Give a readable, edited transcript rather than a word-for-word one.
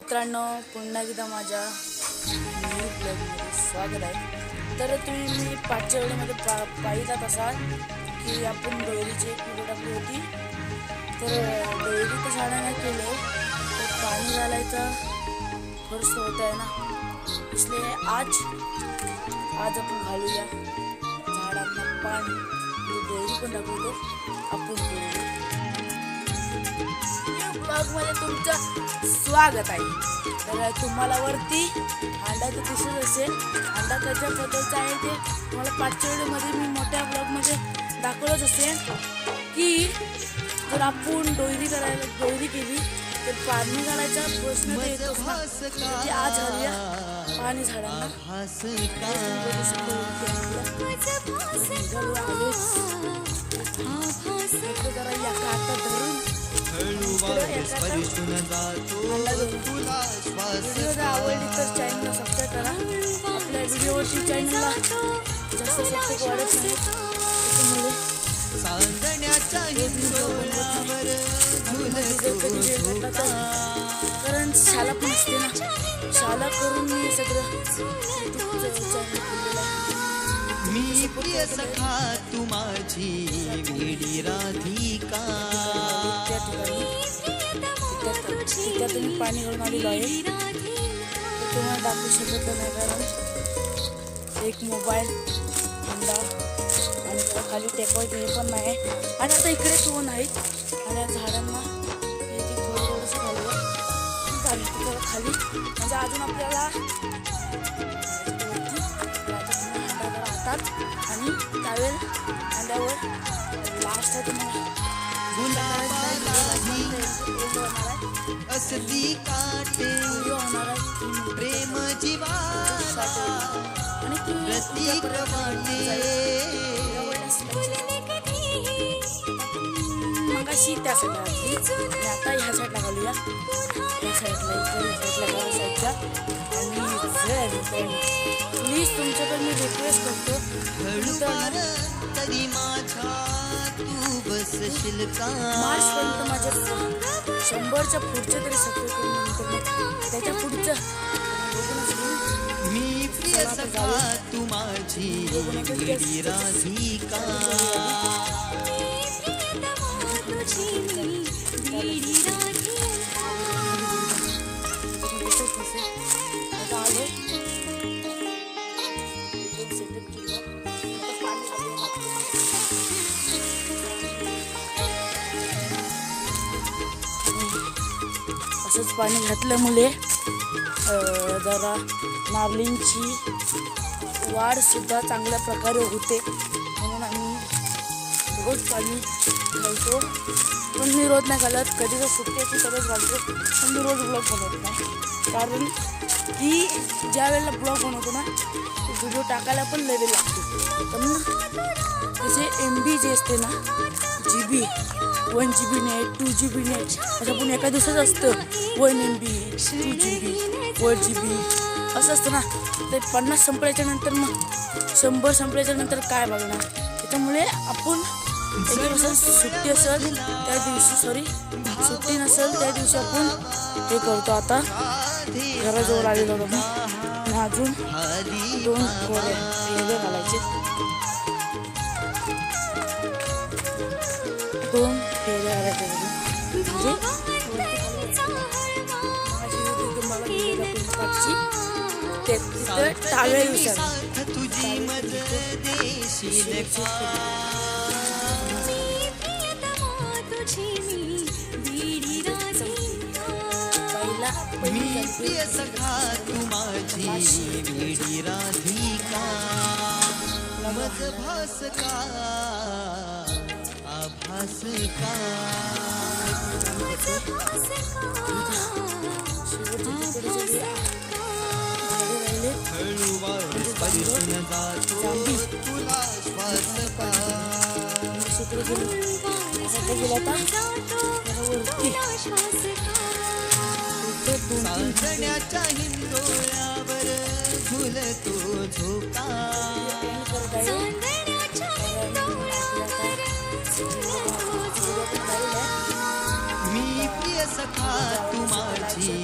मित्रांनो, पुन्हा एकदा माझ्या न्यू ब्लॉगमध्ये स्वागत आहे. तर तुम्ही मी पाचच्या वेळेमध्ये पाहिलात असाल की आपण डोयरीची एक व्हिडिओ टाकली होती. तर डोयरी तर झाडांना केले तर पाणी घालायचं खर्च होत आहे ना, इसलिए आज आपण घालूया झाडांना पाणी. डोयरी पण दाखवतो आपण करूया. ब्लॉगमध्ये तुमचं स्वागत आहे. तर तुम्हाला वरती अंडा तर दिसत असेल. अंडा कशा पद्धतीचा आहे ते तुम्हाला पाचच्या व्हिडिओमध्ये मी मोठ्या ब्लॉगमध्ये दाखवलंच असेल की जर आपण डोयरी केली तर पाणी घालायचा प्रश्न येतो. म्हणजे आज घालूया पाणी झाडांना. जरा या काटा धरून व्हिडिओ जर आवडली तर चॅनलला सबस्क्राईब करा. आपल्या व्हिडिओवरती चॅनलला जास्त सबस्क्राईब वाढत नाही, कारण शाळा पण असते ना, शाळा करून मी सगळं मी प्रिय सखा तू माझी वेडी राधिका. त्यात मी पाणी घालून आलेलो आहे. तुम्हाला दाखवू शकत नाही कारण एक मोबाईल अंडा आणि खाली टेकवायचं हे पण नाही. आणि आता इकडे कोण आहेत आणि झाडांना हे थोडंसं घालूया खाली. म्हणजे अजून आपल्याला हातात आणि त्यावेळेल अंड्यावर लास्ट आहे तुम्हाला असली काटे प्रेम जीवाला प्रतीक वाटे. मगाशी त्या साईडला घातली आणि आता ह्या साईडला घालूया. या साईडला साईडच्या. आणि प्लीज तुमच्याकडे मी रिक्वेस्ट करतो तरी माझ्या तू बसशील का. मार्चपर्यंत माझ्या 100च्या पुढच्या तरी सबस्क्राईब करून नंतर त्याच्या पुढचं मी प्रिय सखा तू माझी वेडी राधिका. असंच पाणी घातल्यामुळे जरा नारळींची वाढसुद्धा चांगल्या प्रकारे होते. म्हणून आम्ही रोज पाणी घालतो. पण मी रोज नाही घालत, कधी जर सुट्टी असते तरच घालतो. पण मी रोज ब्लॉग बनवत नाही, कारण की ज्या वेळेला ब्लॉग बनवतो ना तो व्हिडिओ टाकायला पण लय वेळ लागतो. पण त्याचे MB जे असते ना, GB 1 GB net 2 GB net असं पण एका दिवसात असतं. 1 MB 2 GB 4 GB असं असतं ना. ते 50 संपल्याच्या नंतर मग 100 संपल्याच्या नंतर काय बघणार. त्याच्यामुळे आपण एका दिवसात सुट्टी असेल त्या दिवशी सुट्टी नसेल त्या दिवशी आपण हे करतो. आता घराजवळ आलेलो होतो आणि अजून 2 फेरे घालायचे. 2 फेरे घालायचे म्हणजे टाळे तुझी मदत देशील का. मी प्रिय सखा तू माझी वेडी राधिका. मज भास का आभास का. हळूवार स्पर्शून जातो तुला श्वास का. सांगण्याच्या हिंदोळ्यावर झुलतो झोका. मी प्रिय सखा तू माझी